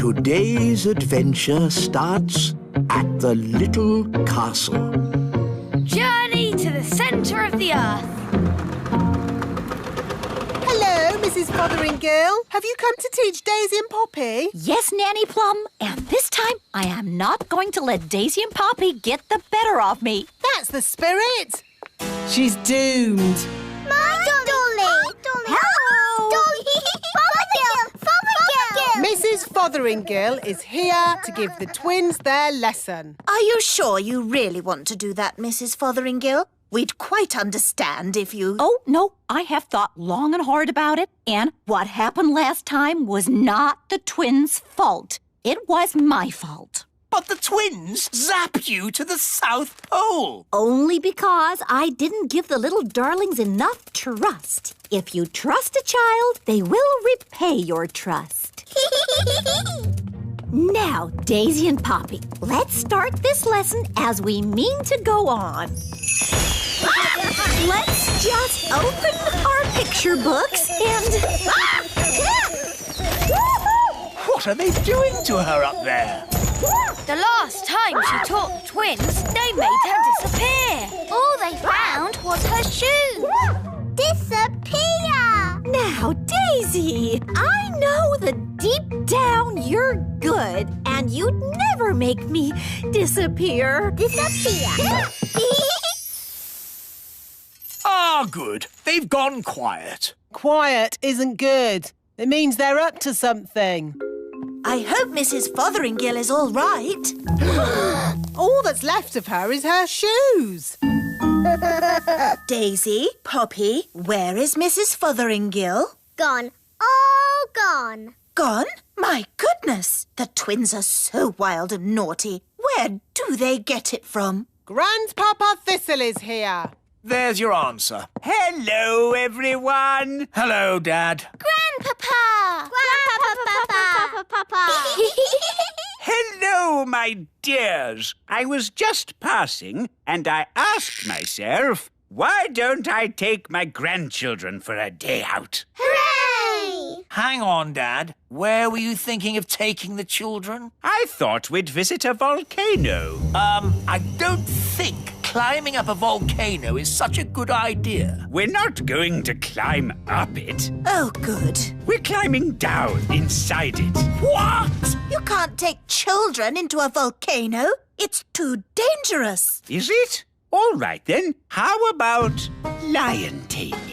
Today's adventure starts at the little castle. Journey to the centre of the earth. Hello, Mrs. Fotheringill. Have you come to teach Daisy and Poppy? Yes, Nanny Plum. And this time, I am not going to let Daisy and Poppy get the better of me. That's the spirit. She's doomed. My Dolly! Hello! Dolly! Fotheringill! Mrs. Fotheringill is here to give the twins their lesson. Are you sure you really want to do that, Mrs. Fotheringill? We'd quite understand if you... Oh, no, I have thought long and hard about it. And what happened last time was not the twins' fault. It was my fault. But the twins zap you to the South Pole. Only because I didn't give the little darlings enough trust. If you trust a child, they will repay your trust. Now, Daisy and Poppy, let's start this lesson as we mean to go on. Let's just open our picture books and... What are they doing to her up there? The last time she taught the twins, they made her disappear. All they found was her shoe. Disappear! Now, Daisy, I know that deep down you're good and you'd never make me disappear. Disappear! Ah, good. They've gone quiet. Quiet isn't good. It means they're up to something. I hope Mrs. Fotheringill is all right. All that's left of her is her shoes. Daisy, Poppy, where is Mrs. Fotheringill? Gone. All gone. Gone? My goodness! The twins are so wild and naughty. Where do they get it from? Grandpapa Thistle is here. There's your answer. Hello, everyone. Hello, Dad. Grandpapa! Grandpapa! Hello, my dears. I was just passing and I asked myself, why don't I take my grandchildren for a day out? Hooray! Hang on, Dad. Where were you thinking of taking the children? I thought we'd visit a volcano. I don't think climbing up a volcano is such a good idea. We're not going to climb up it. Oh, good. We're climbing down inside it. What? You can't take children into a volcano. It's too dangerous. Is it? All right, then. How about lion taming?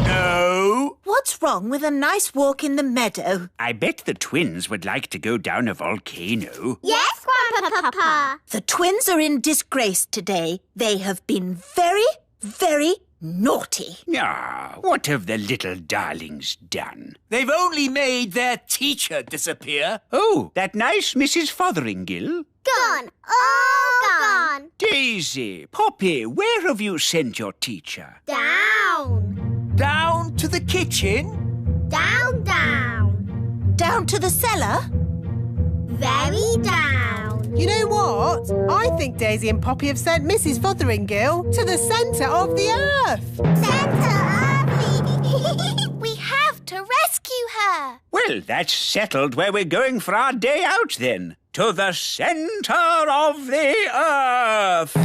No. What's wrong with a nice walk in the meadow? I bet the twins would like to go down a volcano. Yes, Grandpapa! The twins are in disgrace today. They have been very, very naughty. Ah, what have the little darlings done? They've only made their teacher disappear. Oh, that nice Mrs. Fotheringill? Gone. All gone. Daisy, Poppy, where have you sent your teacher? Down. Down to the kitchen? Down, down. Down to the cellar? Very down. You know what? I think Daisy and Poppy have sent Mrs. Fotheringill to the centre of the earth. Centre. We have to rescue her. Well, that's settled where we're going for our day out, then. To the centre of the earth.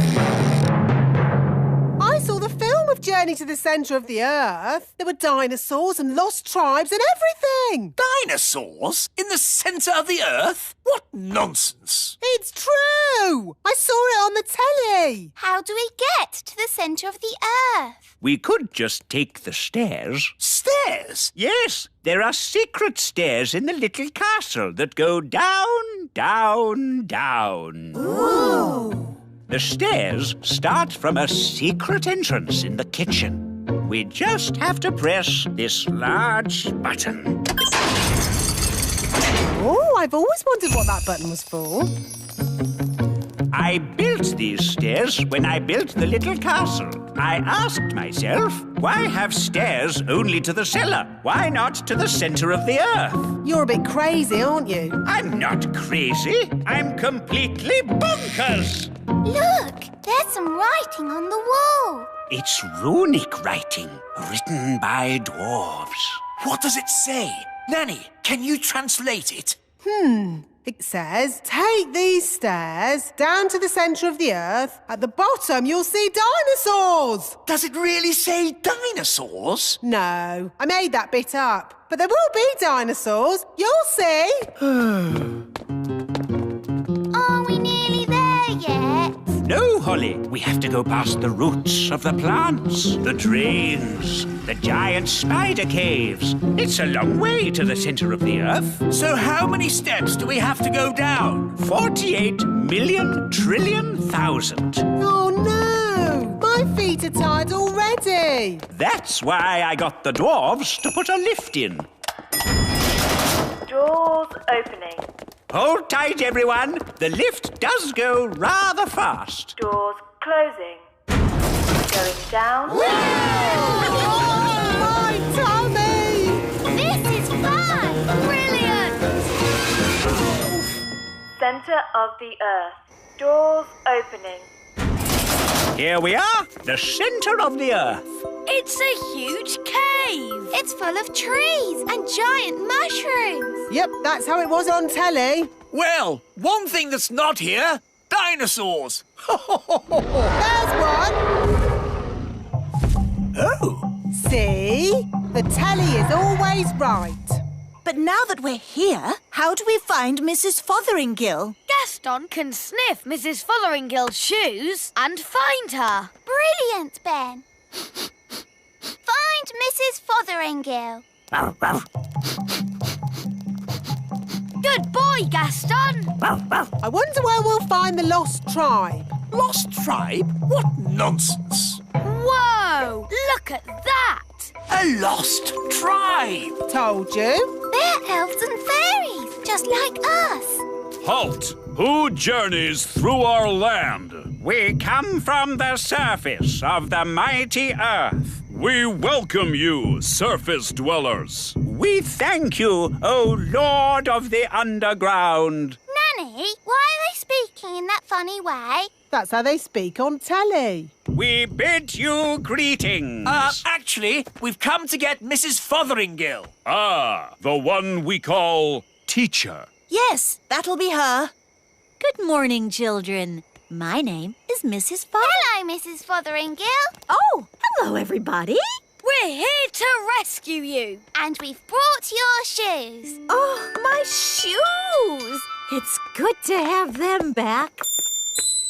I saw the film of Journey to the Centre of the Earth. There were dinosaurs and lost tribes and everything. Dinosaurs? In the centre of the earth? What nonsense. It's true. I saw it on the telly. How do we get to the centre of the earth? We could just take the stairs. Stairs? Yes, there are secret stairs in the little castle that go down, down, down. Ooh. The stairs start from a secret entrance in the kitchen. We just have to press this large button. Oh, I've always wondered what that button was for. I built these stairs when I built the little castle. I asked myself, why have stairs only to the cellar? Why not to the centre of the earth? You're a bit crazy, aren't you? I'm not crazy. I'm completely bonkers. Look, there's some writing on the wall. It's runic writing, written by dwarves. What does it say? Nanny, can you translate it? It says, take these stairs down to the centre of the earth. At the bottom, you'll see dinosaurs. Does it really say dinosaurs? No, I made that bit up. But there will be dinosaurs. You'll see. Are we nearly there yet? No, Holly. We have to go past the roots of the plants, the drains, the giant spider caves. It's a long way to the centre of the earth. So how many steps do we have to go down? 48,000,000,000,000. Oh, no. My feet are tired already. That's why I got the dwarves to put a lift in. Doors opening. Hold tight, everyone. The lift does go rather fast. Doors closing. Going down. My tummy! This is fun! Brilliant! Center of the earth. Doors opening. Here we are, the centre of the earth. It's a huge cave. It's full of trees and giant mushrooms. Yep, that's how it was on telly. Well, one thing that's not here, dinosaurs. There's one. Oh. See? The telly is always right. But now that we're here, how do we find Mrs. Fotheringill? Gaston can sniff Mrs. Fotheringill's shoes and find her. Brilliant, Ben. Find Mrs. Fotheringill. Good boy, Gaston. I wonder where we'll find the lost tribe. Lost tribe? What nonsense. Whoa, look at that. A lost tribe. Told you. They're elves and fairies, just like us. Halt! Who journeys through our land? We come from the surface of the mighty earth. We welcome you, surface dwellers. We thank you, O Lord of the underground. Nanny, why are they speaking in that funny way? That's how they speak on telly. We bid you greetings. Actually, we've come to get Mrs. Fotheringill. Ah, the one we call teacher. Yes, that'll be her. Good morning, children. My name is Mrs. Hello, Mrs. Fotheringill. Oh, hello, everybody. We're here to rescue you. And we've brought your shoes. Oh, my shoes. It's good to have them back.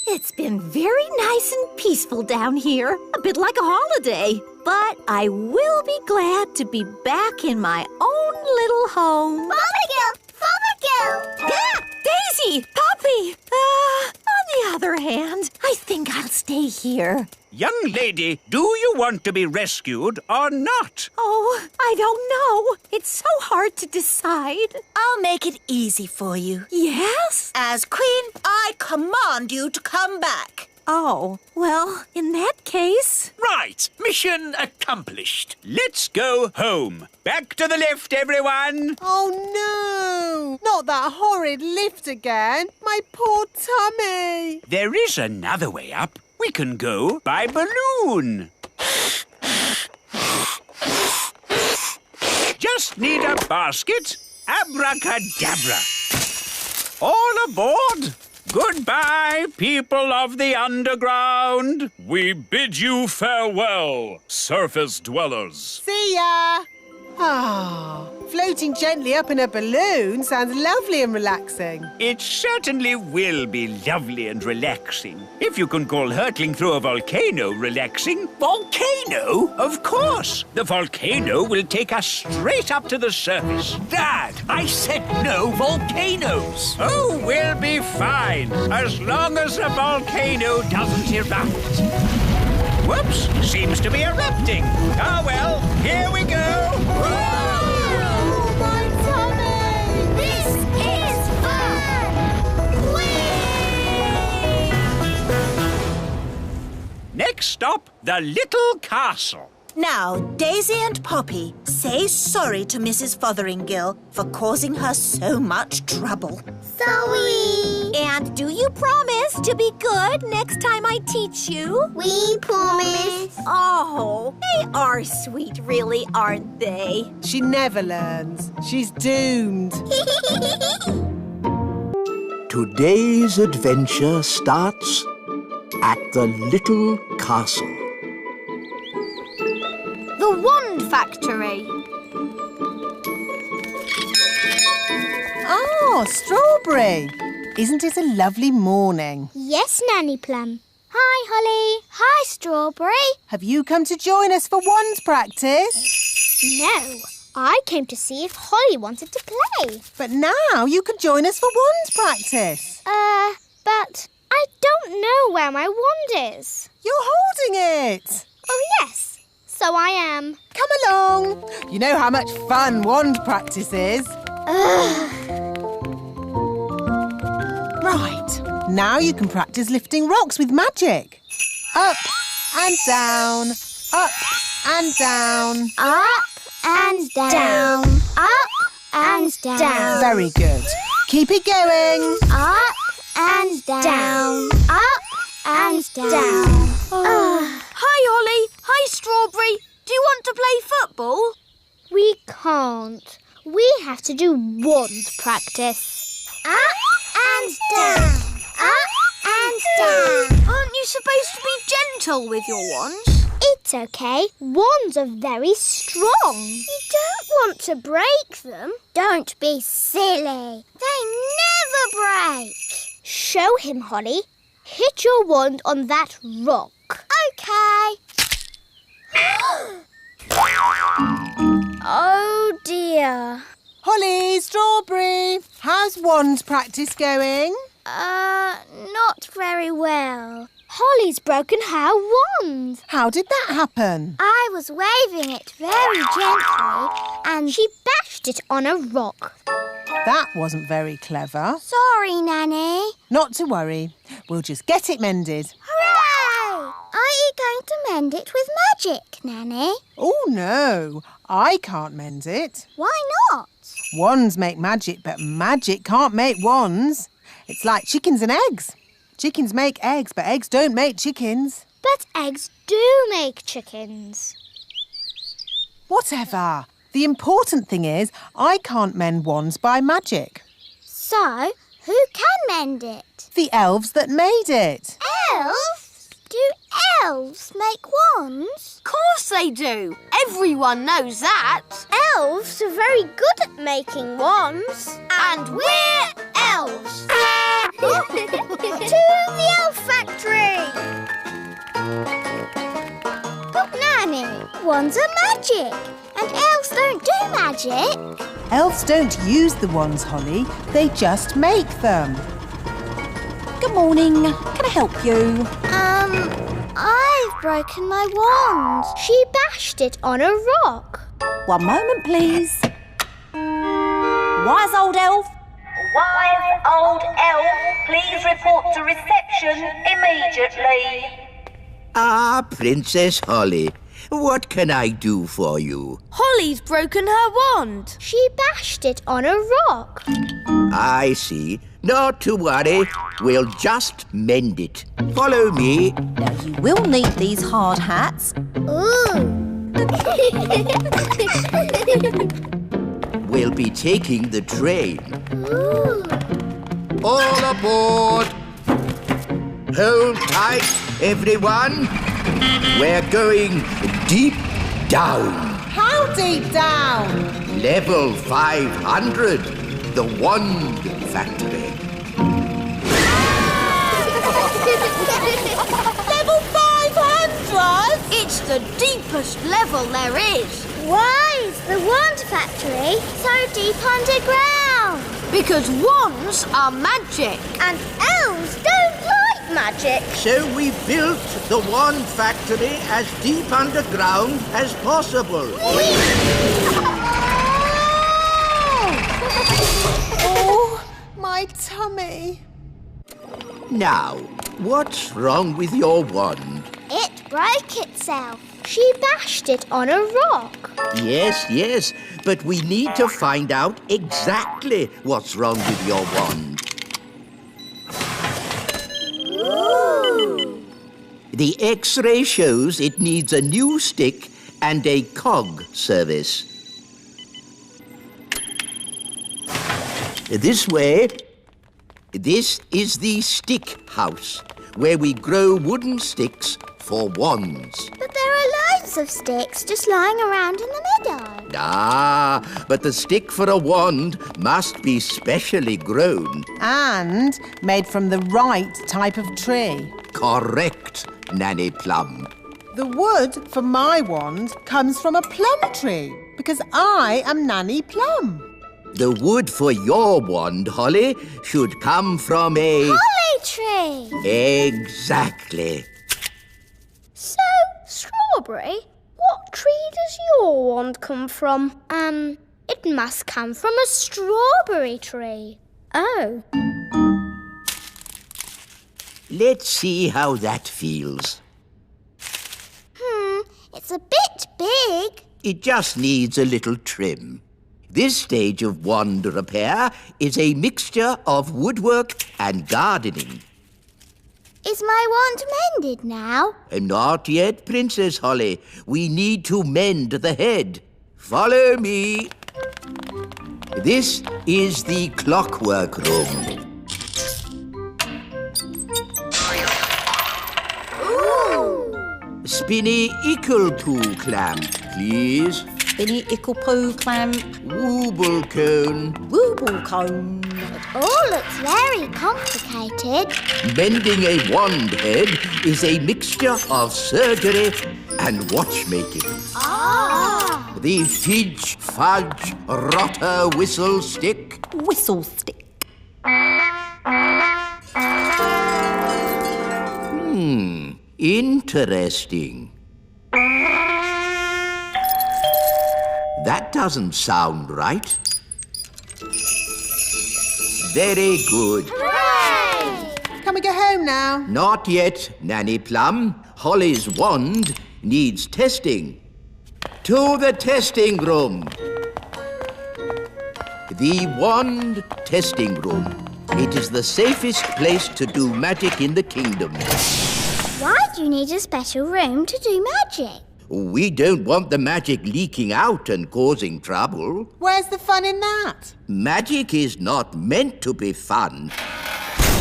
It's been very nice and peaceful down here, a bit like a holiday. But I will be glad to be back in my own little home. Fotheringill! Fotheringill! Yeah, Daisy! Poppy! On the other hand, I think I'll stay here. Young lady, do you want to be rescued or not? Oh, I don't know. It's so hard to decide. I'll make it easy for you. Yes? As Queen, I command you to come back. Oh, well, in that case... Right, mission accomplished. Let's go home. Back to the lift, everyone. Oh, no. Not that horrid lift again. My poor tummy. There is another way up. We can go by balloon. Just need a basket. Abracadabra. All aboard. Goodbye, people of the underground. We bid you farewell, surface dwellers. See ya. Ah, floating gently up in a balloon sounds lovely and relaxing. It certainly will be lovely and relaxing. If you can call hurtling through a volcano relaxing. Volcano? Of course. The volcano will take us straight up to the surface. Dad, I said no volcanoes. Oh, we'll be fine, as long as the volcano doesn't erupt. Whoops, seems to be erupting. Oh, well, here we go. Oh, my tummy. This is fun! Whee! Next stop, the little castle. Now, Daisy and Poppy, say sorry to Mrs. Fotheringill for causing her so much trouble. Sorry. And do you promise to be good next time I teach you? We promise. Oh, they are sweet, really, aren't they? She never learns. She's doomed. Today's adventure starts at the little castle. The Wand Factory. Oh, Strawberry! Isn't it a lovely morning? Yes, Nanny Plum. Hi, Holly. Hi, Strawberry. Have you come to join us for wand practice? No, I came to see if Holly wanted to play. But now you can join us for wand practice. But I don't know where my wand is. You're holding it. Oh, yes. So I am. Come along. You know how much fun wand practice is. Right. Now you can practice lifting rocks with magic. Up and down. Up and down. Up and down. Up and down. Very good. Keep it going. Up and down. Up and down. Hi, Holly. Hi, Strawberry. Do you want to play football? We can't. We have to do wand practice. Up and down. Up and down. Aren't you supposed to be gentle with your wands? It's okay. Wands are very strong. You don't want to break them. Don't be silly. They never break. Show him, Holly. Hit your wand on that rock. Okay. Oh, dear. Holly, Strawberry, how's wand practice going? Not very well. Holly's broken her wand. How did that happen? I was waving it very gently and she bashed it on a rock. That wasn't very clever. Sorry, Nanny. Not to worry. We'll just get it mended. Hooray! Are you going to mend it with magic, Nanny? Oh, no. I can't mend it. Why not? Wands make magic, but magic can't make wands. It's like chickens and eggs. Chickens make eggs, but eggs don't make chickens. But eggs do make chickens. Whatever. The important thing is I can't mend wands by magic. So, who can mend it? The elves that made it. Elves? Do elves make wands? Of course they do. Everyone knows that. Elves are very good at making wands. And we're elves. To the elf factory! But Nanny, wands are magic. And elves don't do magic. Elves don't use the wands, Holly. They just make them. Good morning. Can I help you? I've broken my wand. She bashed it on a rock. One moment, please. Wise old elf. Wise old elf, please report to reception immediately. Ah, Princess Holly, what can I do for you? Holly's broken her wand. She bashed it on a rock. I see. Not to worry. We'll just mend it. Follow me. Now, you will need these hard hats. Ooh. We'll be taking the train. Ooh. All aboard. Hold tight, everyone. We're going deep down. How deep down? Level 500, the Wand Factory. Level 500? It's the deepest level there is. Why is the wand factory so deep underground? Because wands are magic. And elves don't like magic. So we built the Wand Factory as deep underground as possible. Oh, my tummy. Now, what's wrong with your wand? It broke itself. She bashed it on a rock. Yes, but we need to find out exactly what's wrong with your wand. Ooh. The X-ray shows it needs a new stick and a cog service. This way. This is the stick house, where we grow wooden sticks for wands. But there are loads of sticks just lying around in the meadow. Ah, but the stick for a wand must be specially grown. And made from the right type of tree. Correct, Nanny Plum. The wood for my wand comes from a plum tree because I am Nanny Plum. The wood for your wand, Holly, should come from a... Holly tree! Exactly. So, Strawberry, what tree does your wand come from? It must come from a strawberry tree. Oh. Let's see how that feels. It's a bit big. It just needs a little trim. This stage of wand repair is a mixture of woodwork and gardening. Is my wand mended now? Not yet, Princess Holly. We need to mend the head. Follow me. This is the clockwork room. Spinny Ickle-Poo clamp, please. Spinny Ickle-Poo clamp. Wooble cone. Wooble cone. It all looks very complicated. Mending a wand head is a mixture of surgery and watchmaking. Ah! The Fidge Fudge Rotter Whistle Stick. Whistle stick. Interesting. That doesn't sound right. Very good. Hooray! Can we go home now? Not yet, Nanny Plum. Holly's wand needs testing. To the testing room. The wand testing room. It is the safest place to do magic in the kingdom. Why do you need a special room to do magic? We don't want the magic leaking out and causing trouble. Where's the fun in that? Magic is not meant to be fun.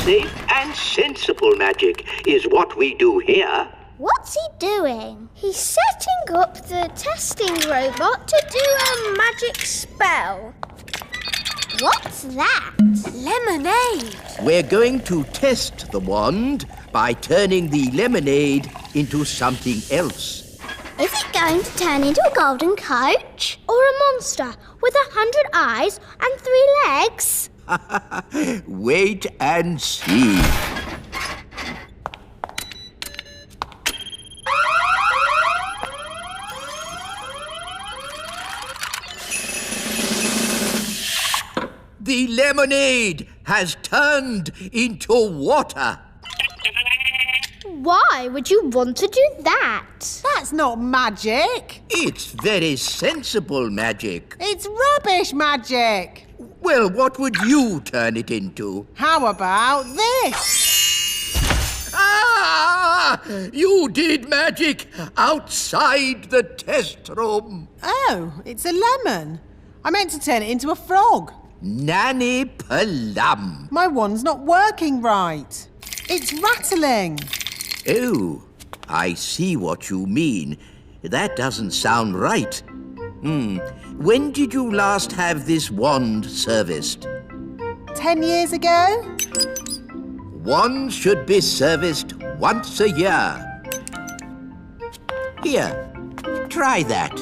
Safe and sensible magic is what we do here. What's he doing? He's setting up the testing robot to do a magic spell. What's that? Lemonade. We're going to test the wand by turning the lemonade into something else. Is it going to turn into a golden coach? Or a monster with 100 eyes and 3 legs? Wait and see. The lemonade has turned into water. Why would you want to do that? That's not magic. It's very sensible magic. It's rubbish magic. Well, what would you turn it into? How about this? Ah! You did magic outside the test room. Oh, it's a lemon. I meant to turn it into a frog. Nanny Plum. My wand's not working right. It's rattling. Oh, I see what you mean. That doesn't sound right. When did you last have this wand serviced? 10 years ago? Wands should be serviced once a year. Here, try that.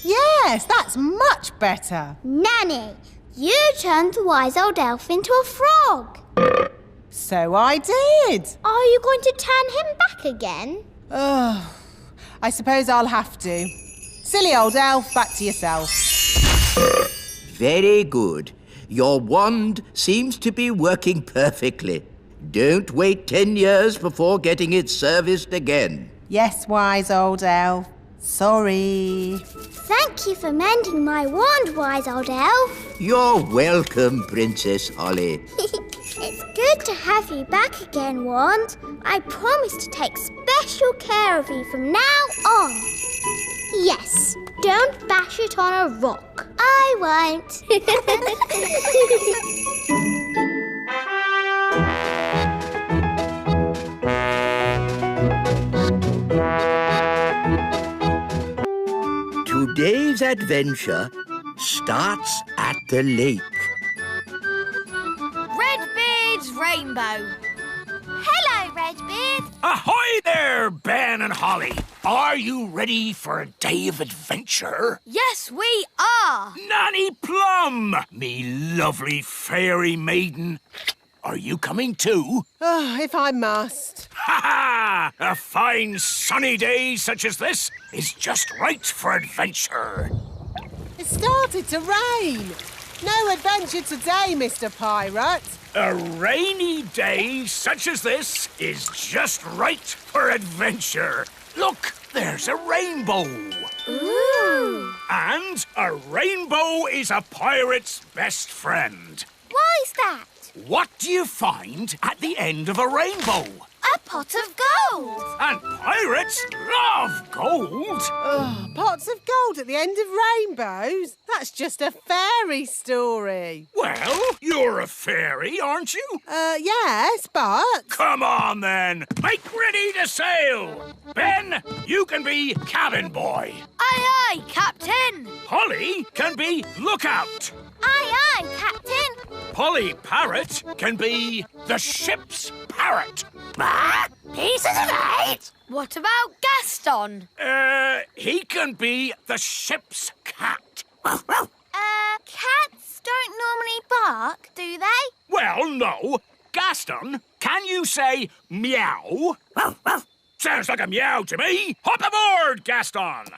Yes, that's much better. Nanny, you turned the wise old elf into a frog. So I did. Are you going to turn him back again? Oh, I suppose I'll have to. Silly old elf, back to yourself. Very good. Your wand seems to be working perfectly. Don't wait 10 years before getting it serviced again. Yes, wise old elf. Sorry. Thank you for mending my wand, wise old elf. You're welcome, Princess Holly. It's good to have you back again, Wand. I promise to take special care of you from now on. Yes, don't bash it on a rock. I won't. Today's adventure starts at the lake. Redbeard's rainbow. Hello, Redbeard. Ahoy there, Ben and Holly. Are you ready for a day of adventure? Yes, we are. Nanny Plum, me lovely fairy maiden. Are you coming too? Oh, if I must. Ha ha! A fine sunny day such as this is just right for adventure. It started to rain. No adventure today, Mr. Pirate. A rainy day such as this is just right for adventure. Look, there's a rainbow. Ooh. And a rainbow is a pirate's best friend. Why's that? What do you find at the end of a rainbow? A pot of gold. And pirates love gold. Oh, pots of gold at the end of rainbows? That's just a fairy story. Well, you're a fairy, aren't you? Yes, but... Come on, then. Make ready to sail. Ben, you can be cabin boy. Aye, aye, Captain. Holly can be lookout. Aye, aye, Captain. Polly Parrot can be the ship's parrot. Pieces of 8. What about Gaston? He can be the ship's cat. Cats don't normally bark, do they? Well, no. Gaston, can you say meow? Sounds like a meow to me. Hop aboard, Gaston.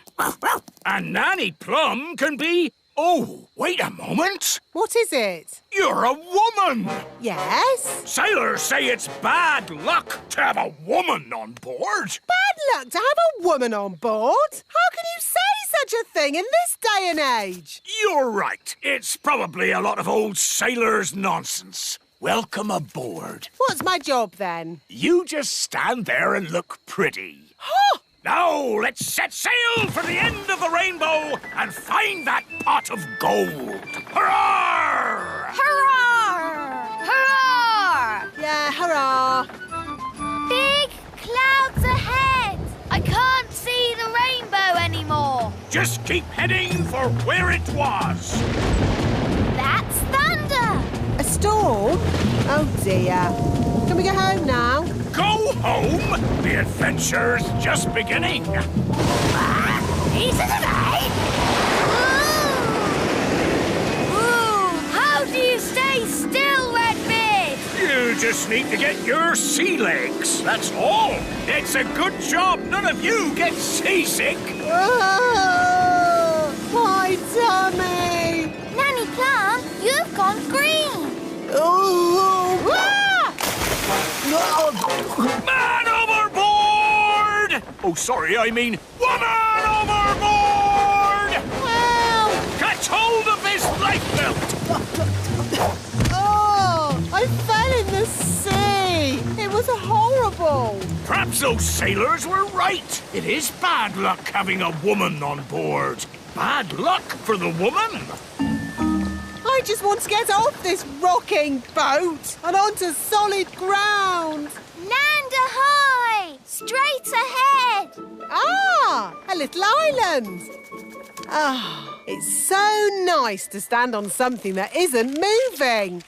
And Nanny Plum can be... Oh, wait a moment. What is it? You're a woman. Yes? Sailors say it's bad luck to have a woman on board. Bad luck to have a woman on board? How can you say such a thing in this day and age? You're right. It's probably a lot of old sailors' nonsense. Welcome aboard. What's my job, then? You just stand there and look pretty. Huh! Now, let's set sail for the end of the rainbow and find that pot of gold. Hurrah! Hurrah! Hurrah! Yeah, hurrah! Big clouds ahead. I can't see the rainbow anymore. Just keep heading for where it was. That's thunder. A storm? Oh, dear. Can we go home now? Go home? The adventure's just beginning. Pieces of 8. Ooh, how do you stay still, Redbeard? You just need to get your sea legs, that's all. It's a good job none of you get seasick. Oh, my tummy! Nanny Plum, you've gone green. Oh! Ah! Man overboard! Oh, sorry, I mean woman overboard! Help! Catch hold of this lifebelt! Oh, I fell in the sea. It was horrible. Perhaps those sailors were right. It is bad luck having a woman on board. Bad luck for the woman. I just want to get off this rocking boat and onto solid ground. Land ahoy! Straight ahead. Ah, a little island. Ah, it's so nice to stand on something that isn't moving.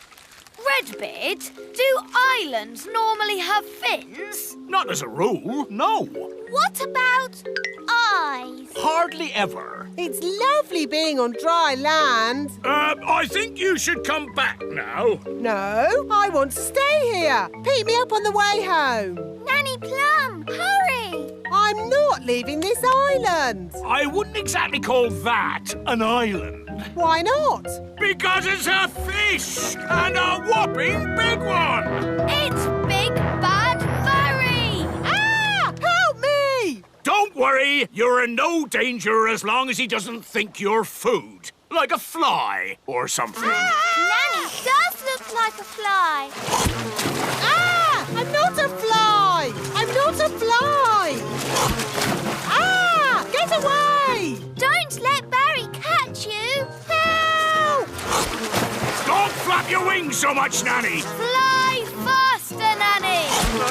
Redbeard, do islands normally have fins? Not as a rule, no. What about eyes? Hardly ever. It's lovely being on dry land. I think you should come back now. No, I want to stay here. Pick me up on the way home. Nanny Plum, hurry! I'm not leaving this island. I wouldn't exactly call that an island. Why not? Because it's a fish, and a whopping big one. It's Big Bad Furry! Ah! Help me! Don't worry, you're in no danger as long as he doesn't think you're food. Like a fly or something. Nanny does look like a fly. Ah! I'm not a fly! I'm not a fly! Ah! Get away! your wings so much, Nanny? Fly faster, Nanny!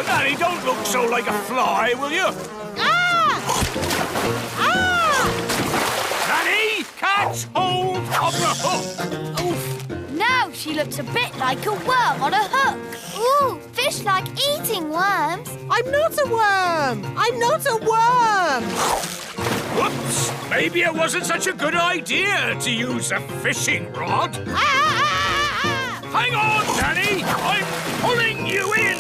Nanny, don't look so like a fly, will you? Ah! Ah! Nanny, catch hold of the hook. Oof. Now she looks a bit like a worm on a hook. Ooh, fish like eating worms. I'm not a worm! I'm not a worm! Whoops! Maybe it wasn't such a good idea to use a fishing rod. Hang on, Nanny! I'm pulling you in!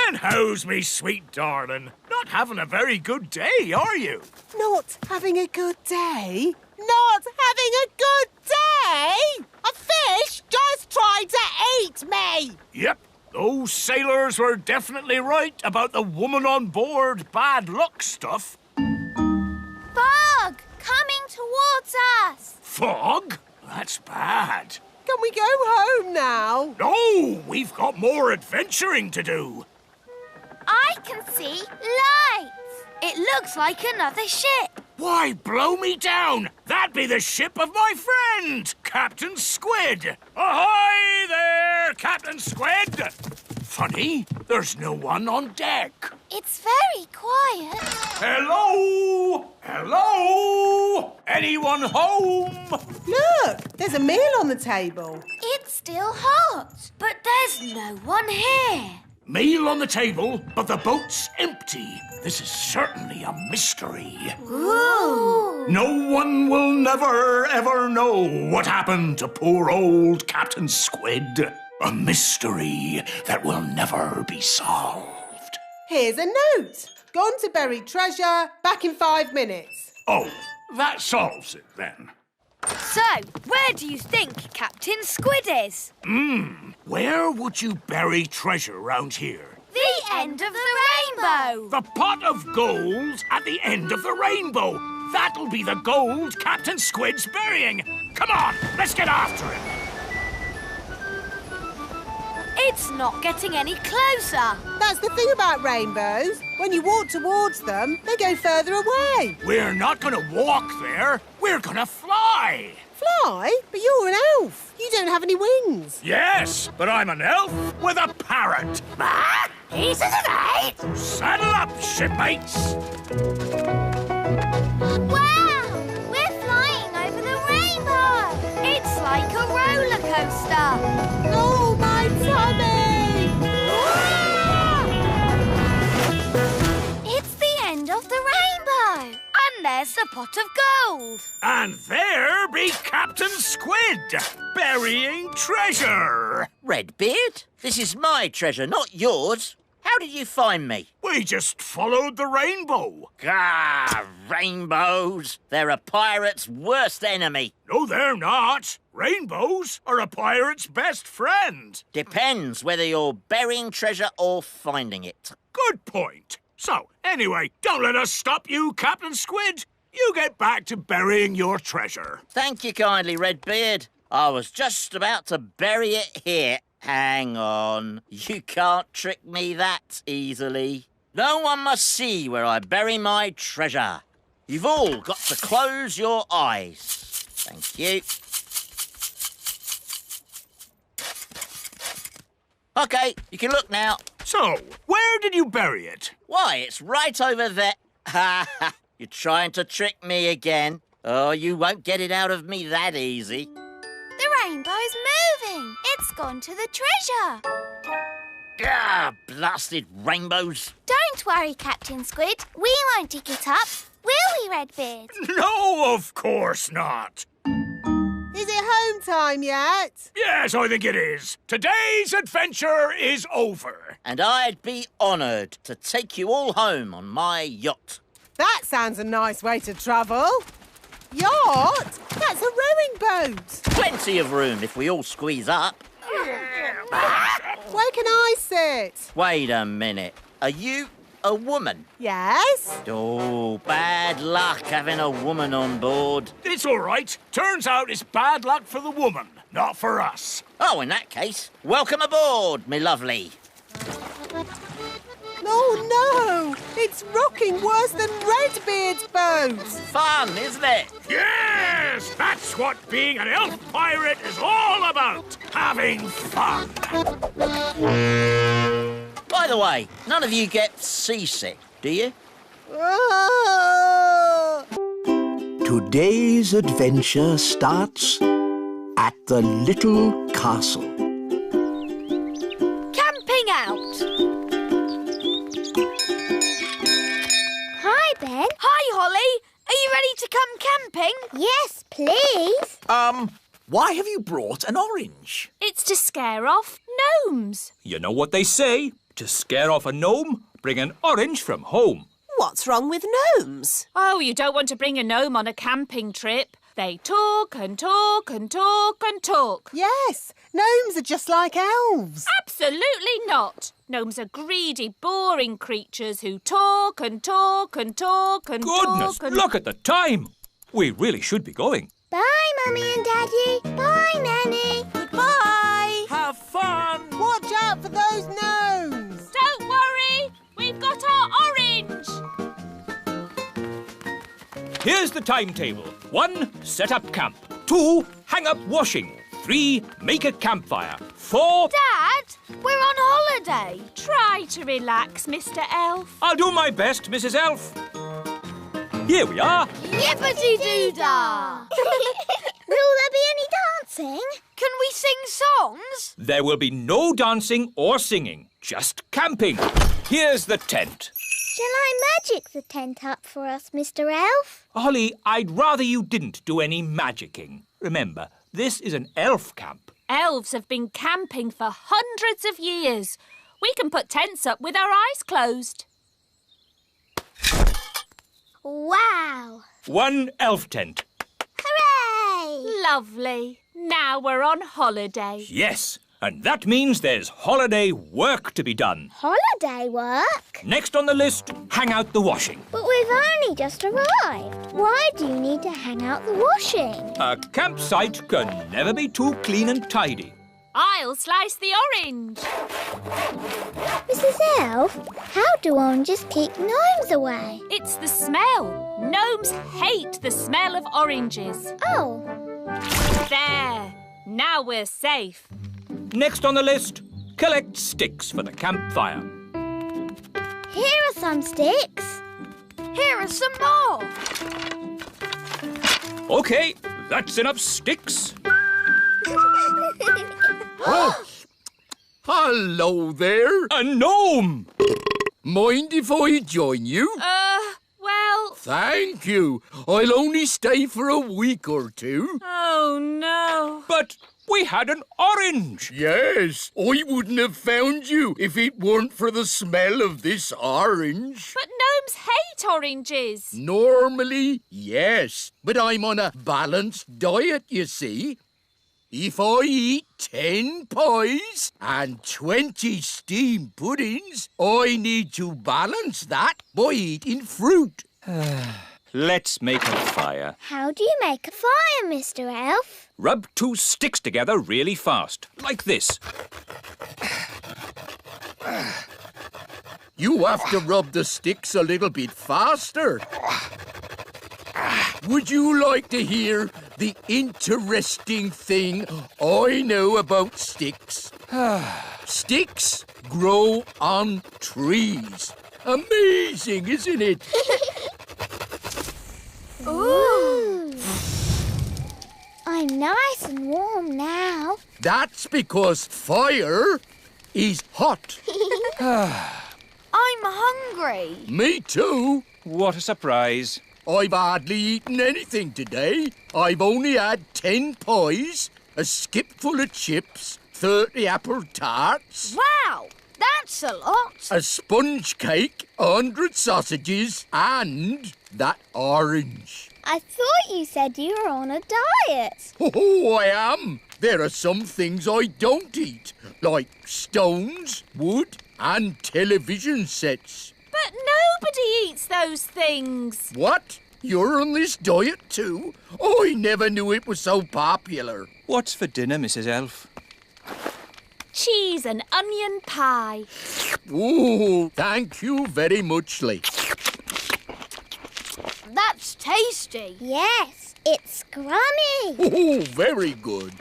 And how's me sweet darling? Not having a very good day, are you? Not having a good day? Not having a good day? A fish just tried to eat me! Yep, those sailors were definitely right about the woman on board bad luck stuff. Fog coming towards us. Fog? That's bad. Can we go home now? No, we've got more adventuring to do. I can see lights. It looks like another ship. Why, blow me down! That'd be the ship of my friend, Captain Squid. Ahoy there, Captain Squid! Funny, there's no one on deck. It's very quiet. Hello? Hello? Anyone home? Look, there's a meal on the table. It's still hot. But there's no one here. Meal on the table, but the boat's empty. This is certainly a mystery. Ooh. No one will never, ever know what happened to poor old Captain Squid. A mystery that will never be solved. Here's a note. Gone to bury treasure, back in 5 minutes. Oh, that solves it then. So, where do you think Captain Squid is? Where would you bury treasure round here? The end of the rainbow. The pot of gold at the end of the rainbow. That'll be the gold Captain Squid's burying. Come on, let's get after him. It's not getting any closer. That's the thing about rainbows. When you walk towards them, they go further away. We're not going to walk there. We're going to fly. Fly? But you're an elf. You don't have any wings. Yes, but I'm an elf with a parrot. Easy tonight. Saddle up, shipmates. Wow, we're flying over the rainbow. It's like a roller coaster. Oh, my tummy! It's the end of the rainbow. And there's the pot of gold. And there be Captain Squid, burying treasure. Redbeard, this is my treasure, not yours. How did you find me? We just followed the rainbow. Ah, rainbows. They're a pirate's worst enemy. No, they're not. Rainbows are a pirate's best friend. Depends whether you're burying treasure or finding it. Good point. So, anyway, don't let us stop you, Captain Squid. You get back to burying your treasure. Thank you kindly, Redbeard. I was just about to bury it here. Hang on. You can't trick me that easily. No one must see where I bury my treasure. You've all got to close your eyes. Thank you. OK, you can look now. So, where did you bury it? Why, it's right over there. Ha ha! You're trying to trick me again. Oh, you won't get it out of me that easy. The rainbow's moving. It's gone to the treasure. Ah, blasted rainbows. Don't worry, Captain Squid. We won't dig it up, will we, Redbeard? No, of course not. Is it home time yet? Yes, I think it is. Today's adventure is over. And I'd be honoured to take you all home on my yacht. That sounds a nice way to travel. Yacht? That's a rowing boat. Plenty of room if we all squeeze up. Where can I sit? Wait a minute. Are you a woman? Yes? Oh, bad luck having a woman on board. It's all right. Turns out it's bad luck for the woman, not for us. Oh, in that case, welcome aboard, me lovely. Oh, no! It's rocking worse than Redbeard's boat! Fun, isn't it? Yes! That's what being an elf pirate is all about. Having fun. By the way, none of you get seasick, do you? Today's adventure starts at the little castle. Camping out. Hi, Ben. Hi, Holly. Are you ready to come camping? Yes, please. Why have you brought an orange? It's to scare off gnomes. You know what they say? To scare off a gnome, bring an orange from home. What's wrong with gnomes? Oh, you don't want to bring a gnome on a camping trip. They talk and talk and talk and talk. Yes, gnomes are just like elves. Absolutely not. Gnomes are greedy, boring creatures who talk and talk and talk and Goodness, talk and... look at the time. We really should be going. Bye, Mummy and Daddy. Bye, Nanny. Goodbye. Have fun. Watch out for those gnomes. Don't worry, we've got our orange. Here's the timetable. 1, set up camp. 2, hang up washing. 3, make a campfire. 4... Dad, we're on holiday. Try to relax, Mr. Elf. I'll do my best, Mrs. Elf. Here we are. Yippity-doo-dah. Will there be any dancing? Can we sing songs? There will be no dancing or singing, just camping. Here's the tent. Shall I magic the tent up for us, Mr. Elf? Holly, I'd rather you didn't do any magicking. Remember, this is an elf camp. Elves have been camping for hundreds of years. We can put tents up with our eyes closed. Wow! 1 elf tent. Hooray! Lovely. Now we're on holiday. Yes, and that means there's holiday work to be done. Holiday work? Next on the list, hang out the washing. But we've only just arrived. Why do you need to hang out the washing? A campsite can never be too clean and tidy. I'll slice the orange. Mrs. Elf, how do oranges keep gnomes away? It's the smell. Gnomes hate the smell of oranges. Oh. There. Now we're safe. Next on the list, collect sticks for the campfire. Here are some sticks. Here are some more. OK, that's enough sticks. Oh, hello there. A gnome! Mind if I join you? Well... Thank you. I'll only stay for a week or two. Oh, no. But we had an orange. Yes, I wouldn't have found you if it weren't for the smell of this orange. But gnomes hate oranges. Normally, yes, but I'm on a balanced diet, you see. If I eat 10 pies and 20 steamed puddings, I need to balance that by eating fruit. Let's make a fire. How do you make a fire, Mr. Elf? Rub 2 sticks together really fast, like this. You have to rub the sticks a little bit faster. Would you like to hear the interesting thing I know about sticks? Sticks grow on trees. Amazing, isn't it? Ooh. I'm nice and warm now. That's because fire is hot. I'm hungry. Me too. What a surprise. I've hardly eaten anything today. I've only had 10 pies, a skipful of chips, 30 apple tarts. Wow, that's a lot. A sponge cake, 100 sausages, and that orange. I thought you said you were on a diet. Oh, I am. There are some things I don't eat, like stones, wood, and television sets. But nobody eats those things. What? You're on this diet too? I never knew it was so popular. What's for dinner, Mrs. Elf? Cheese and onion pie. Oh, thank you very much, Lee. That's tasty. Yes, It's Scrummy. Oh, very good.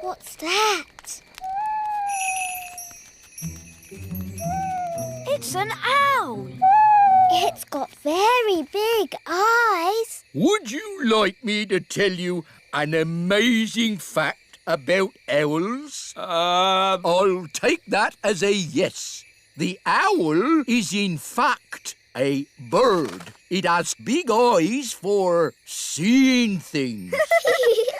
What's that? It's an owl. It's got very big eyes. Would you like me to tell you an amazing fact about owls? I'll take that as a yes. The owl is in fact a bird. It has big eyes for seeing things.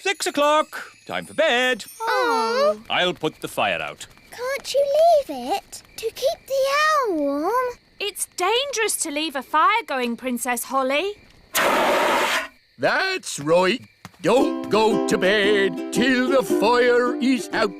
6 o'clock. Time for bed. Oh, I'll put the fire out. can't you leave it to keep the owl warm? It's dangerous to leave a fire going, Princess Holly. That's right. Don't go to bed till the fire is out.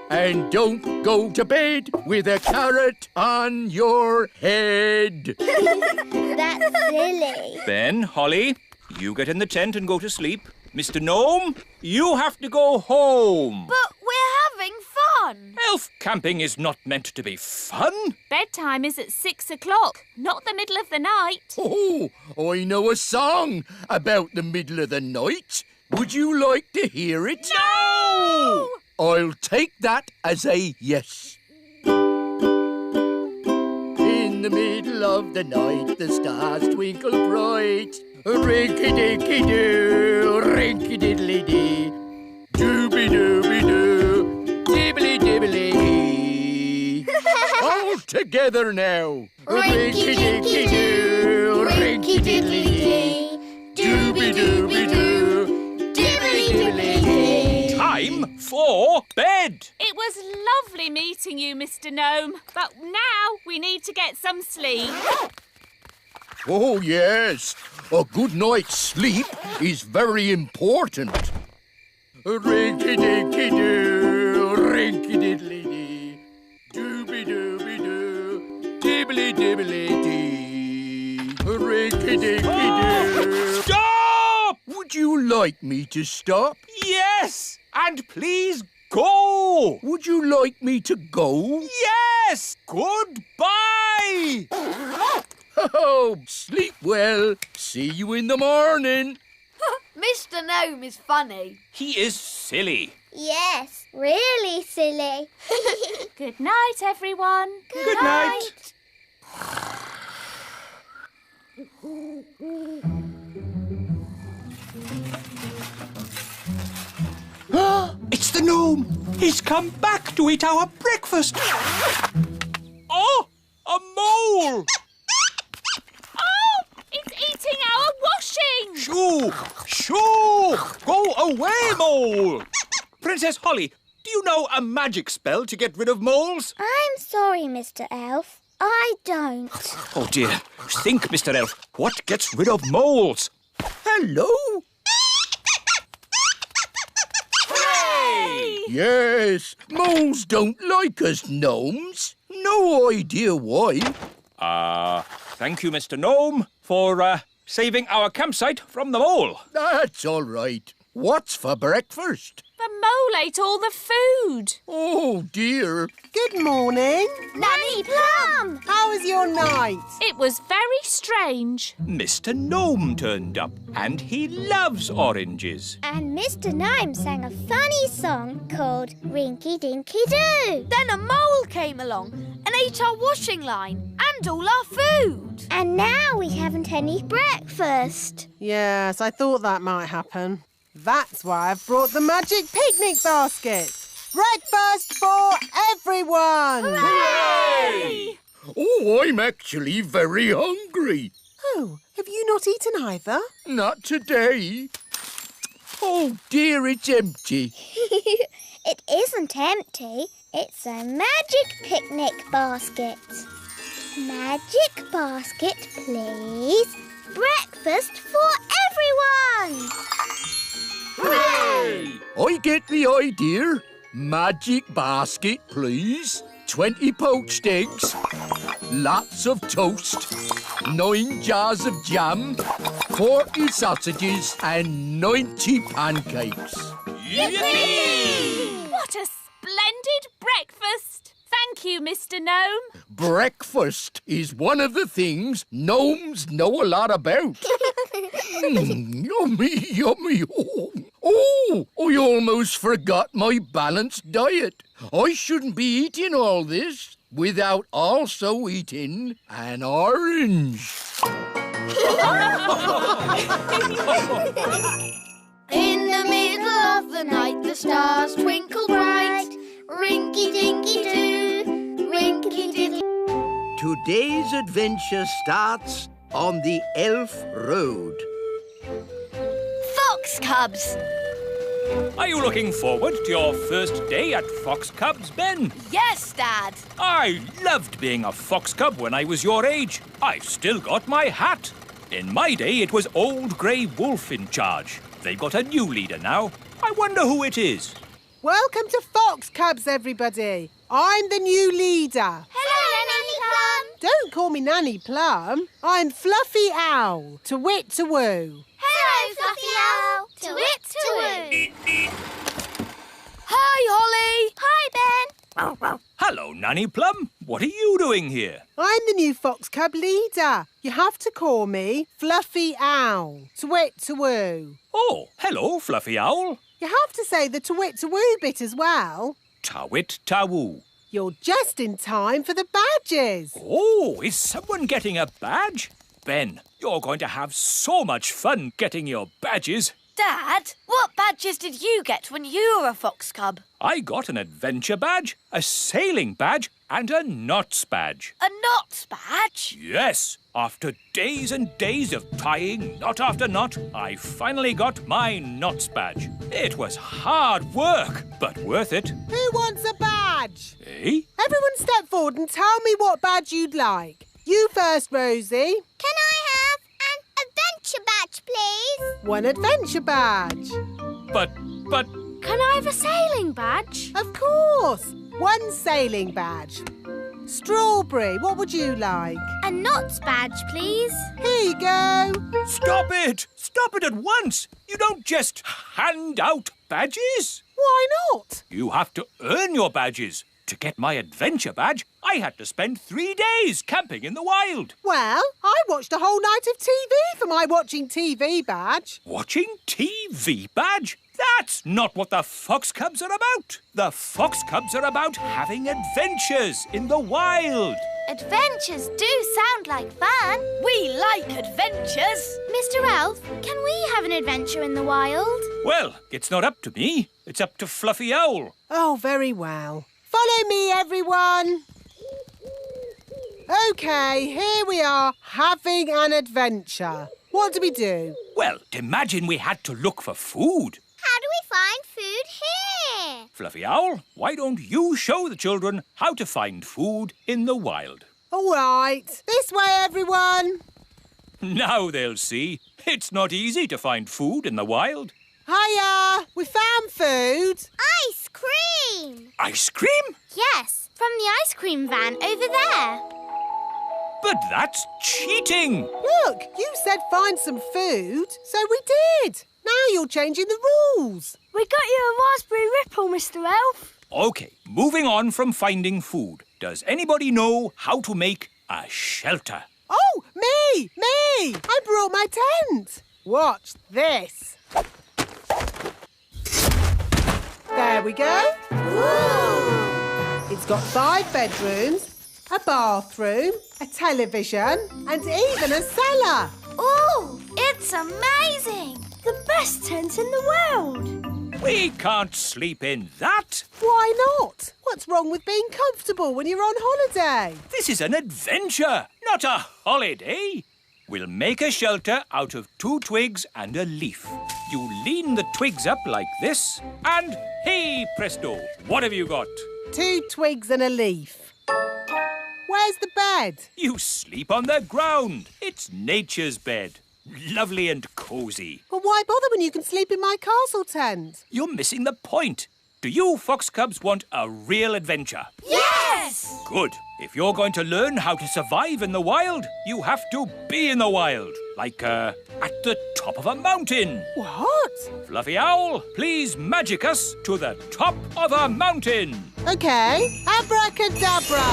And don't go to bed with a carrot on your head. That's silly. Ben, Holly, you get in the tent and go to sleep. Mr. Gnome, you have to go home. But we're having fun. Elf camping is not meant to be fun. Bedtime is at 6 o'clock, not the middle of the night. Oh, I know a song about the middle of the night. Would you like to hear it? No! I'll take that as a yes. In the middle of the night, the stars twinkle bright. Rinky-dinky-doo, rinky-diddly-dee. Dooby-dooby-doo, dibbly-dibbly-dee. All together now. Rinky-dinky-doo, rinky-diddly-dee. Dooby-dooby-doo, dibbly-dibbly-dee. Time for bed. It was lovely meeting you, Mr. Gnome, but now we need to get some sleep. Oh, yes. A good night's sleep is very important. Rinky-dinky-doo, rinky-diddly-dee. Dooby-dooby-doo, dibbly-dibbly-dee. Rinky-dinky-doo. Stop! Would you like me to stop? Yes! And please go! Would you like me to go? Yes! Goodbye! Oh, sleep well. See you in the morning. Mr. Gnome is funny. He is silly. Yes, really silly. Good night, everyone. Good night. It's the gnome. He's come back to eat our breakfast. Oh, a mole! Oh, it's eating our washing. Shoo! Shoo! Go away, mole! Princess Holly, do you know a magic spell to get rid of moles? I'm sorry, Mr. Elf. I don't. Oh, dear. Think, Mr. Elf. What gets rid of moles? Hello? Hooray! Yes, moles don't like us gnomes. No idea why. Thank you, Mr. Gnome, for saving our campsite from the mole. That's all right. What's for breakfast? The mole ate all the food. Oh, dear. Good morning. Nanny Plum! How was your night? It was very strange. Mr. Gnome turned up, and he loves oranges. And Mr. Gnome sang a funny song called Rinky Dinky Doo. Then a mole came along and ate our washing line and all our food. And now we haven't any breakfast. Yes, I thought that might happen. That's why I've brought the magic picnic basket. Breakfast for everyone! Hooray! Oh, I'm actually very hungry. Oh, have you not eaten either? Not today. Oh, dear, it's empty. It isn't empty. It's a magic picnic basket. Magic basket, please. Breakfast for everyone! Hooray! I get the idea. Magic basket, please. 20 poached eggs, lots of toast, 9 jars of jam, 40 sausages and 90 pancakes. Yippee! What a splendid breakfast! Thank you, Mr. Gnome. Breakfast is one of the things gnomes know a lot about. Yummy, yummy. Oh, I almost forgot my balanced diet. I shouldn't be eating all this without also eating an orange. In the middle of the night, the stars twinkle bright. Rinky-dinky-doo, rinky-dinky. Today's adventure starts on the Elf Road. Fox Cubs! Are you looking forward to your first day at Fox Cubs, Ben? Yes, Dad. I loved being a fox cub when I was your age. I've still got my hat. In my day, it was Old Grey Wolf in charge. They've got a new leader now. I wonder who it is. Welcome to Fox Cubs, everybody. I'm the new leader. Hello, Nanny Plum. Don't call me Nanny Plum. I'm Fluffy Owl. To wit, to woo. Hello, Fluffy Owl. To wit, to woo. Hi, Holly. Hi, Ben. Hello, Nanny Plum. What are you doing here? I'm the new Fox Cub leader. You have to call me Fluffy Owl. To wit, to woo. Oh, hello, Fluffy Owl. You have to say the to wit, to woo bit as well. Tawit Tawoo. You're just in time for the badges. Oh, is someone getting a badge? Ben, you're going to have so much fun getting your badges. Dad, what badges did you get when you were a fox cub? I got an adventure badge, a sailing badge, and a knots badge. A knots badge? Yes. After days and days of tying knot after knot, I finally got my knots badge. It was hard work, but worth it. Who wants a badge? Eh? Everyone step forward and tell me what badge you'd like. You first, Rosie. Can I have an adventure badge, please? One adventure badge. But... Can I have a sailing badge? Of course. One sailing badge. Strawberry, what would you like? A knots badge, please. Here you go. Stop it! Stop it at once! You don't just hand out badges. Why not? You have to earn your badges. To get my adventure badge, I had to spend 3 days camping in the wild. Well, I watched a whole night of TV for my watching TV badge. Watching TV badge? That's not what the Fox Cubs are about. The Fox Cubs are about having adventures in the wild. Adventures do sound like fun. We like adventures. Mr. Elf, can we have an adventure in the wild? Well, it's not up to me. It's up to Fluffy Owl. Oh, very well. Follow me, everyone. OK, here we are, having an adventure. What do we do? Well, imagine we had to look for food. How do we find food here? Fluffy Owl, why don't you show the children how to find food in the wild? All right. This way, everyone. Now they'll see. It's not easy to find food in the wild. Hiya! We found food. Ice cream! Ice cream? Yes, from the ice cream van over there. But that's cheating. Look, you said find some food, so we did. Now you're changing the rules. We got you a raspberry ripple, Mr. Elf. OK, moving on from finding food. Does anybody know how to make a shelter? Oh, me! I brought my tent. Watch this. There we go. Ooh. It's got 5 bedrooms, a bathroom, a television, and even a cellar. Ooh, it's amazing. The best tent in the world. We can't sleep in that. Why not? What's wrong with being comfortable when you're on holiday? This is an adventure, not a holiday. We'll make a shelter out of 2 twigs and a leaf. You lean the twigs up like this, and hey, presto, what have you got? 2 twigs and a leaf. Where's the bed? You sleep on the ground. It's nature's bed. Lovely and cosy. Well, why bother when you can sleep in my castle tent? You're missing the point. Do you fox cubs want a real adventure? Yes! Good. If you're going to learn how to survive in the wild, you have to be in the wild. Like, at the top of a mountain. What? Fluffy Owl, please magic us to the top of a mountain. OK, abracadabra.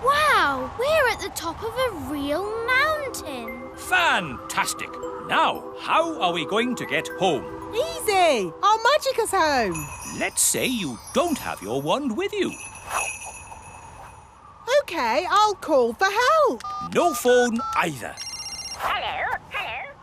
Wow, we're at the top of a real mountain. Fantastic. Now, how are we going to get home? Easy. I'll magic us home. Let's say you don't have your wand with you. OK, I'll call for help. No phone either. Hello, hello.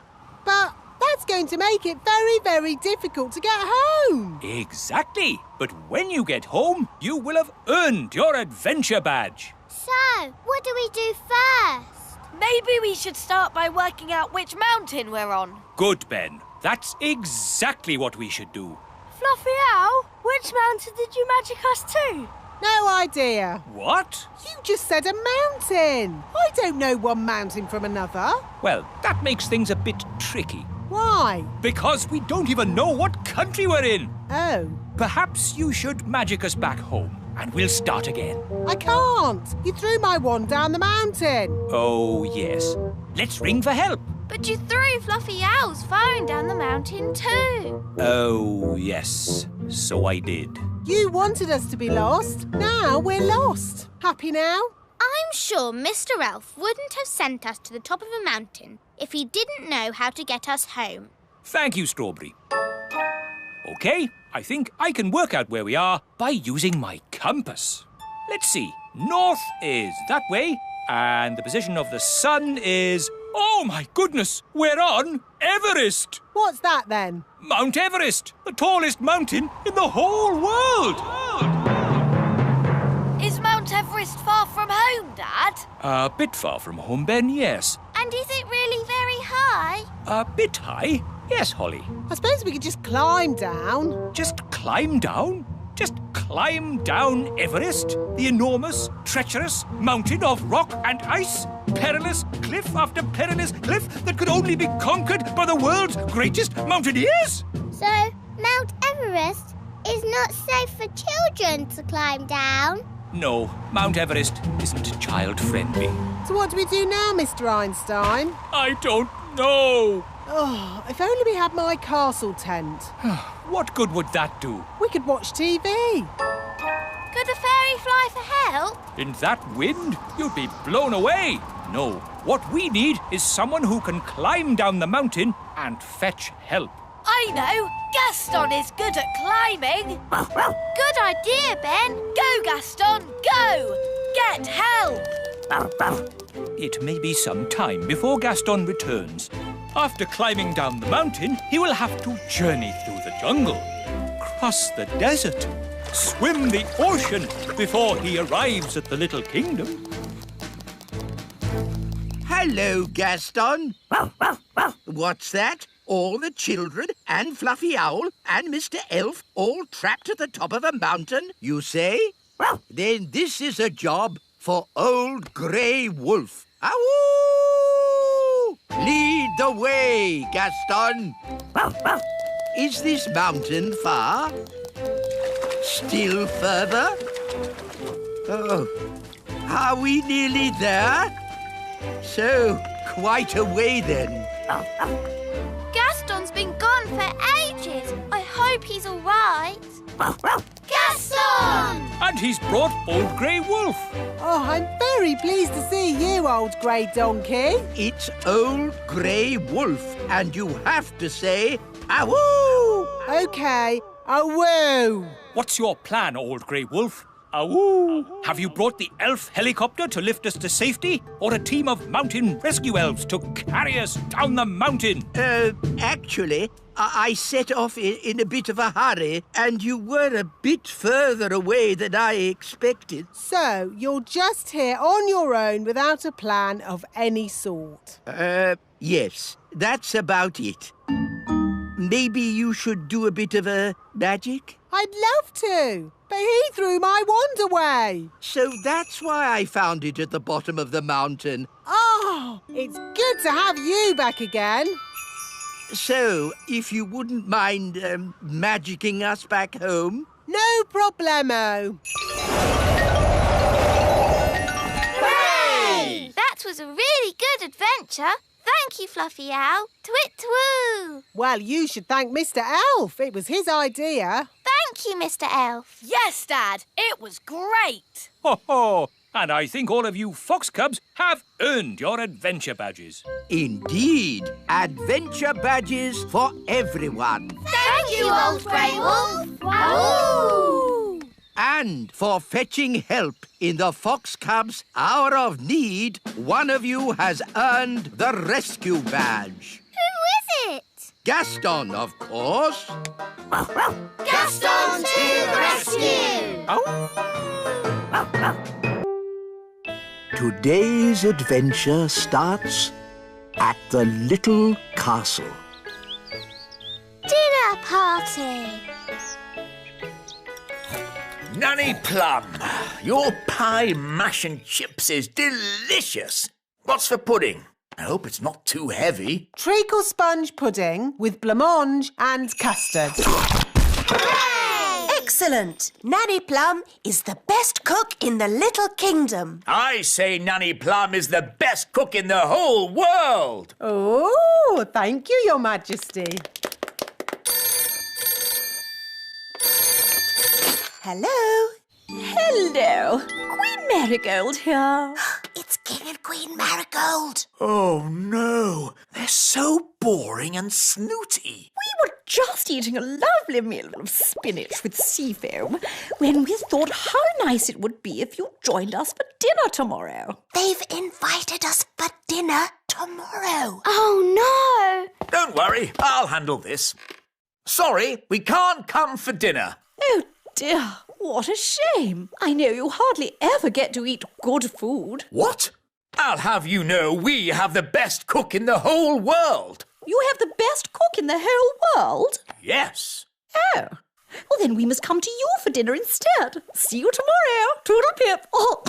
But that's going to make it very, very difficult to get home. Exactly. But when you get home, you will have earned your adventure badge. So, what do we do first? Maybe we should start by working out which mountain we're on. Good, Ben. That's exactly what we should do. Fluffy Owl, which mountain did you magic us to? No idea. What? You just said a mountain. I don't know one mountain from another. Well, that makes things a bit tricky. Why? Because we don't even know what country we're in. Oh. Perhaps you should magic us back home, and we'll start again. I can't. You threw my wand down the mountain. Oh, yes. Let's ring for help. But you threw Fluffy Owl's phone down the mountain too. Oh, yes. So I did. You wanted us to be lost. Now we're lost. Happy now? I'm sure Mr. Elf wouldn't have sent us to the top of a mountain if he didn't know how to get us home. Thank you, Strawberry. OK, I think I can work out where we are by using my compass. Let's see. North is that way, and the position of the sun is... Oh, my goodness! We're on Everest! What's that, then? Mount Everest! The tallest mountain in the whole world! Is Mount Everest far from home, Dad? A bit far from home, Ben, yes. And is it really very high? A bit high? Yes, Holly. I suppose we could just climb down. Just climb down? Just climb down Everest, the enormous, treacherous mountain of rock and ice? Perilous cliff after perilous cliff that could only be conquered by the world's greatest mountaineers? So, Mount Everest is not safe for children to climb down? No, Mount Everest isn't child-friendly. So what do we do now, Mr. Einstein? I don't know. Oh, if only we had my castle tent. What good would that do? We could watch TV. Could a fairy fly for help? In that wind, you'd be blown away. No, what we need is someone who can climb down the mountain and fetch help. I know! Gaston is good at climbing! Good idea, Ben. Go, Gaston, go! Get help! It may be some time before Gaston returns. After climbing down the mountain, he will have to journey through the jungle, cross the desert, swim the ocean before he arrives at the little kingdom. Hello, Gaston. What's that? All the children and Fluffy Owl and Mr. Elf all trapped at the top of a mountain, you say? Then this is a job for Old Grey Wolf. Awoo! Lead the way, Gaston. Is this mountain far? Still further? Oh, are we nearly there? So, quite a way then. Gaston's been gone for ages. I hope he's all right. Gaston! And he's brought Old Grey Wolf. Oh, I'm very pleased to see you, old grey donkey. It's Old Grey Wolf, and you have to say, awoo! OK, awoo. What's your plan, Old Grey Wolf? Awoo! Have you brought the elf helicopter to lift us to safety? Or a team of mountain rescue elves to carry us down the mountain? Actually, I set off in a bit of a hurry, and you were a bit further away than I expected. So, you're just here on your own without a plan of any sort? Yes, that's about it. Maybe you should do a bit of a magic? I'd love to, but he threw my wand away. So that's why I found it at the bottom of the mountain. Oh, it's good to have you back again. So, if you wouldn't mind magicking us back home? No problemo. Hooray! That was a really good adventure. Thank you, Fluffy Owl. Twit-twoo! Well, you should thank Mr. Elf. It was his idea. Thank you, Mr. Elf. Yes, Dad. It was great. Ho ho! And I think all of you fox cubs have earned your adventure badges. Indeed. Adventure badges for everyone. Thank you, Old Grey Wolf. Wow! And for fetching help in the Fox Cubs' hour of need, one of you has earned the rescue badge. Who is it? Gaston, of course. Gaston to the rescue! Today's adventure starts at the little castle. Dinner party. Nanny Plum, your pie, mash and chips is delicious. What's for pudding? I hope it's not too heavy. Treacle sponge pudding with blancmange and custard. Excellent! Nanny Plum is the best cook in the Little Kingdom. I say Nanny Plum is the best cook in the whole world. Oh, thank you, Your Majesty. Hello. Hello. Queen Marigold here. It's King and Queen Marigold. Oh, no. They're so boring and snooty. We were just eating a lovely meal of spinach with sea foam when we thought how nice it would be if you joined us for dinner tomorrow. They've invited us for dinner tomorrow. Oh, no. Don't worry, I'll handle this. Sorry, we can't come for dinner. Oh, dear. What a shame. I know you hardly ever get to eat good food. What? I'll have you know we have the best cook in the whole world. You have the best cook in the whole world? Yes. Oh. Well, then we must come to you for dinner instead. See you tomorrow. Toodle-pip. Oh.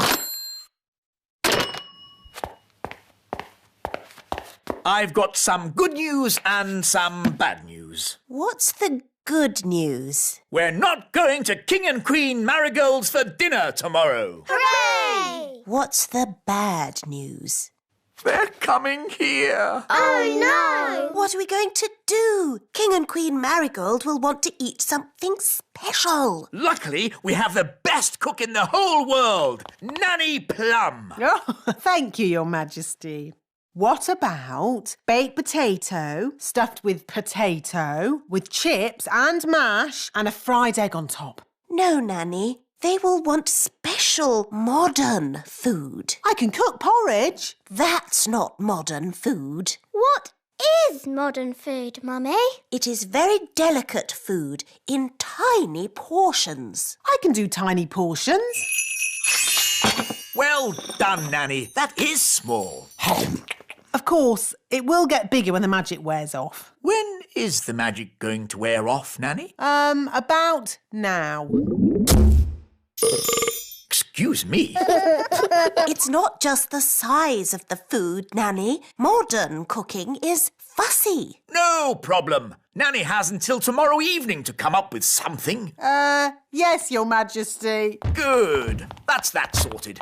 I've got some good news and some bad news. What's the good news? We're not going to King and Queen Marigold's for dinner tomorrow. Hooray! What's the bad news? They're coming here. Oh, no. What are we going to do? King and Queen Marigold will want to eat something special. Luckily, we have the best cook in the whole world, Nanny Plum. Oh, thank you, Your Majesty. What about baked potato stuffed with potato, with chips and mash and a fried egg on top? No, Nanny. They will want special modern food. I can cook porridge. That's not modern food. What is modern food, Mummy? It is very delicate food in tiny portions. I can do tiny portions. Well done, Nanny. That is small. Of course, it will get bigger when the magic wears off. When is the magic going to wear off, Nanny? About now. Excuse me. It's not just the size of the food, Nanny. Modern cooking is fussy. No problem. Nanny has until tomorrow evening to come up with something. Yes, Your Majesty. Good. That's that sorted.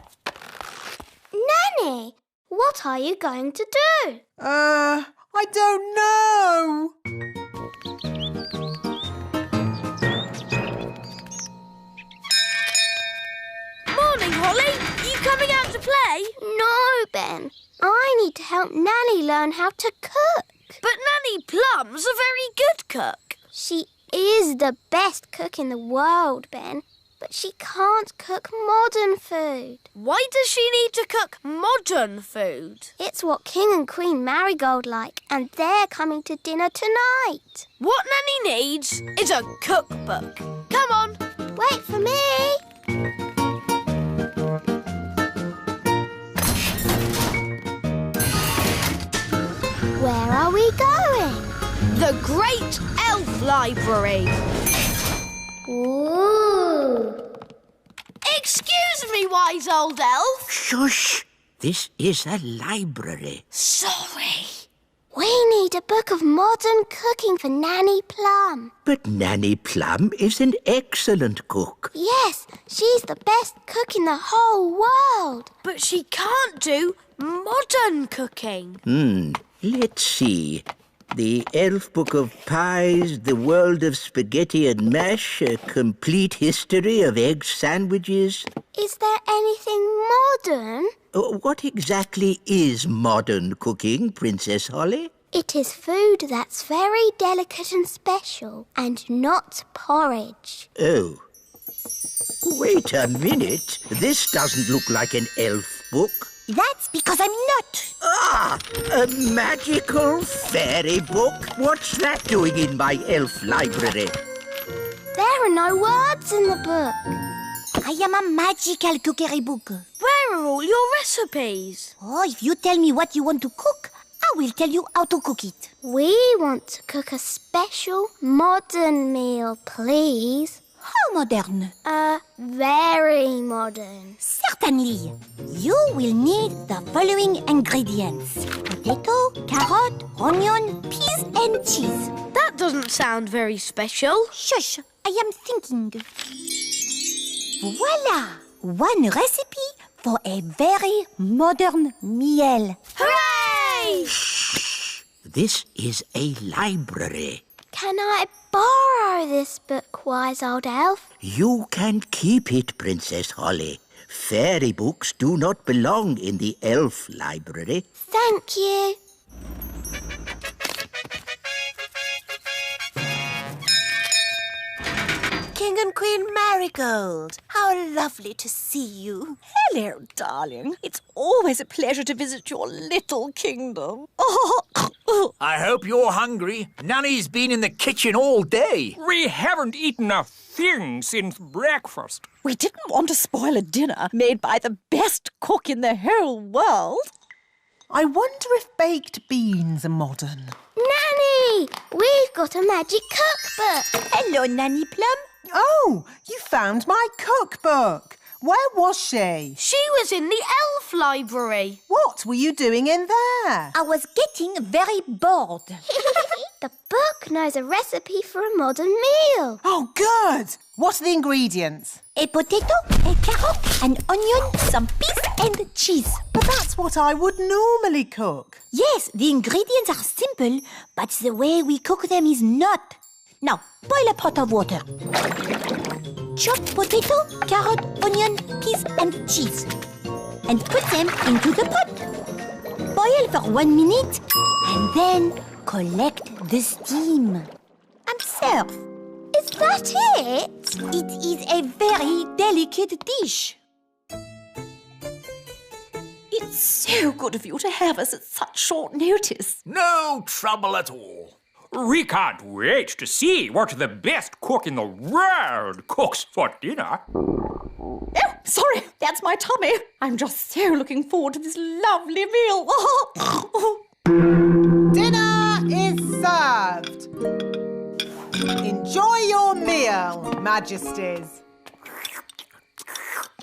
Nanny, what are you going to do? I don't know. Morning, Holly. You coming out to play? No, Ben. I need to help Nanny learn how to cook. But Nanny Plum's a very good cook. She is the best cook in the world, Ben. But she can't cook modern food. Why does she need to cook modern food? It's what King and Queen Marigold like, and they're coming to dinner tonight. What Nanny needs is a cookbook. Come on. Wait for me. Where are we going? The Great Elf Library. Ooh. Excuse me, wise old elf. Shush! This is a library. Sorry. We need a book of modern cooking for Nanny Plum. But Nanny Plum is an excellent cook. Yes, she's the best cook in the whole world. But she can't do modern cooking. Let's see. The Elf Book of Pies, The World of Spaghetti and Mash, A Complete History of Egg Sandwiches. Is there anything modern? What exactly is modern cooking, Princess Holly? It is food that's very delicate and special, and not porridge. Oh. Wait a minute. This doesn't look like an elf book. That's because I'm not. Ah! A magical fairy book? What's that doing in my elf library? There are no words in the book. I am a magical cookery book. Where are all your recipes? Oh, if you tell me what you want to cook, I will tell you how to cook it. We want to cook a special modern meal, please. How modern? Very modern. Certainly. You will need the following ingredients. Potato, carrot, onion, peas and cheese. That doesn't sound very special. Shush, I am thinking. Voila! One recipe for a very modern meal. Hooray! Shh! This is a library. Can I borrow this book, wise old elf? You can keep it, Princess Holly. Fairy books do not belong in the elf library. Thank you. King and Queen Marigold, how lovely to see you. Hello, darling. It's always a pleasure to visit your little kingdom. I hope you're hungry. Nanny's been in the kitchen all day. We haven't eaten a thing since breakfast. We didn't want to spoil a dinner made by the best cook in the whole world. I wonder if baked beans are modern. Nanny, we've got a magic cookbook. Hello, Nanny Plum. Oh, you found my cookbook. Where was she? She was in the elf library. What were you doing in there? I was getting very bored. The book knows a recipe for a modern meal. Oh, good. What are the ingredients? A potato, a carrot, an onion, some peas and cheese. But that's what I would normally cook. Yes, the ingredients are simple, but the way we cook them is not. Now, boil a pot of water. Chop potato, carrot, onion, peas and cheese. And put them into the pot. Boil for 1 minute and then collect the steam. And serve. Is that it? It is a very delicate dish. It's so good of you to have us at such short notice. No trouble at all. We can't wait to see what the best cook in the world cooks for dinner. Oh, sorry, that's my tummy. I'm just so looking forward to this lovely meal. Dinner is served. Enjoy your meal, Majesties.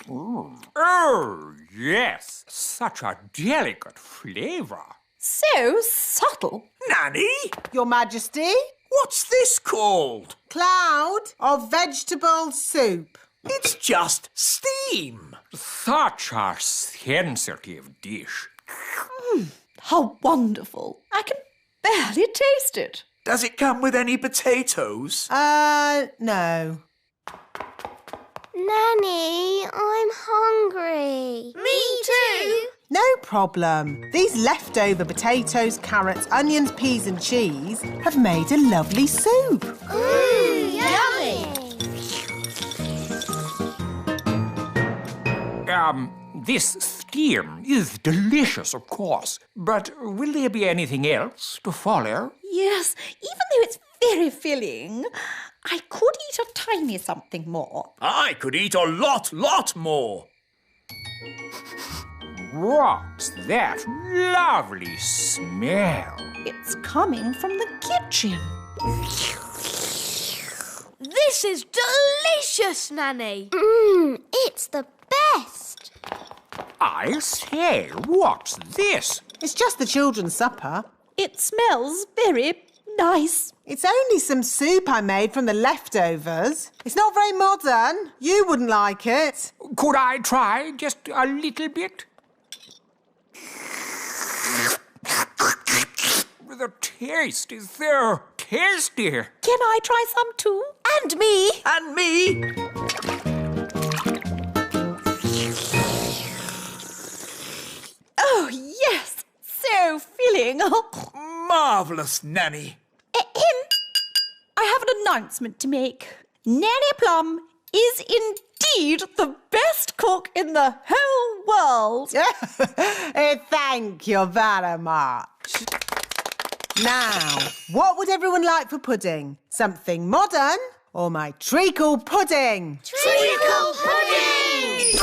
Oh, yes, such a delicate flavour. So subtle. Nanny, Your Majesty, what's this called? cloud of vegetable soup. It's just steam. Such a sensitive dish. How wonderful. I can barely taste it. Does it come with any potatoes? No. Nanny, I'm hungry. Me too. No problem. These leftover potatoes, carrots, onions, peas and cheese have made a lovely soup. Yummy. This steam is delicious, of course, but will there be anything else to follow? Yes, even though it's very filling, I could eat a tiny something more. I could eat a lot more. What's that lovely smell? It's coming from the kitchen. This is delicious, Nanny. It's the best. I say, what's this? It's just the children's supper. It smells very nice. It's only some soup I made from the leftovers. It's not very modern. You wouldn't like it. Could I try just a little bit? The taste is so tasty. Can I try some too? And me. And me. Oh, yes. So filling. Marvellous, Nanny. I have an announcement to make. Nanny Plum is indeed the best cook in the whole world. Thank you very much. Now, what would everyone like for pudding? Something modern or my treacle pudding? Treacle pudding!